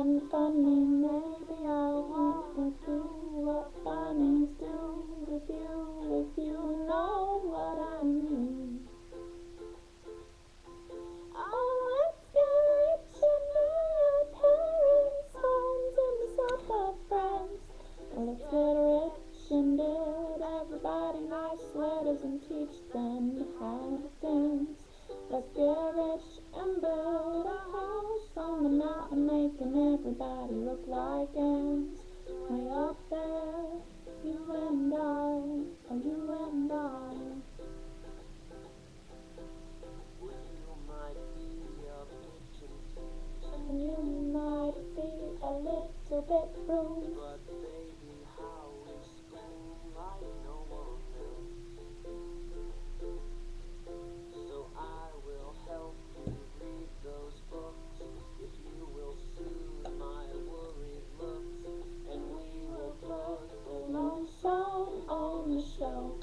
and funny. Maybe I wanna do what bunnies do with you, if you know what I mean. Oh, let's get rich and buy our parents' homes in the south of France. Let's get rich and build everybody nice sweaters and teach them how to dance. Let's get rich and build a house on the mountain, making everybody look like ants. Way up there, you and I, oh you and I. And you might be a little bit rude, but baby, how is school like no one else? So I will help you read those books if you will soothe my worried looks, and we will put the no song on the shelf.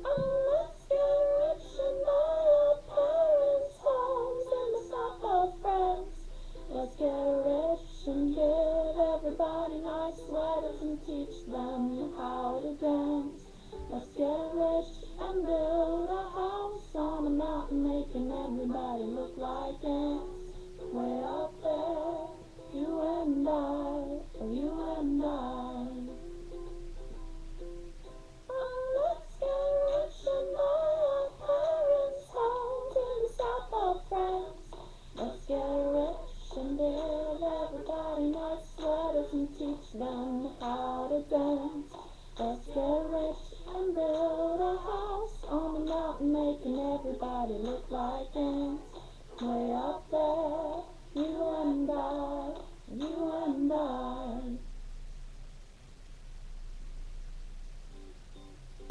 Oh, let's get rich and buy our parents' homes in the south of France. Let's get rich and give everybody nice sweaters and teach them how to dance. Let's get rich and build a house on a mountain, making everybody look like ants. Way up there, you and I, oh you and I. Oh, let's get rich and buy our parents' homes in the south of France. Let's get rich and give everybody nice sweaters and teach them how to dance. Let's get rich and build a house on the mountain, making everybody look like ants. Way up there, you and I.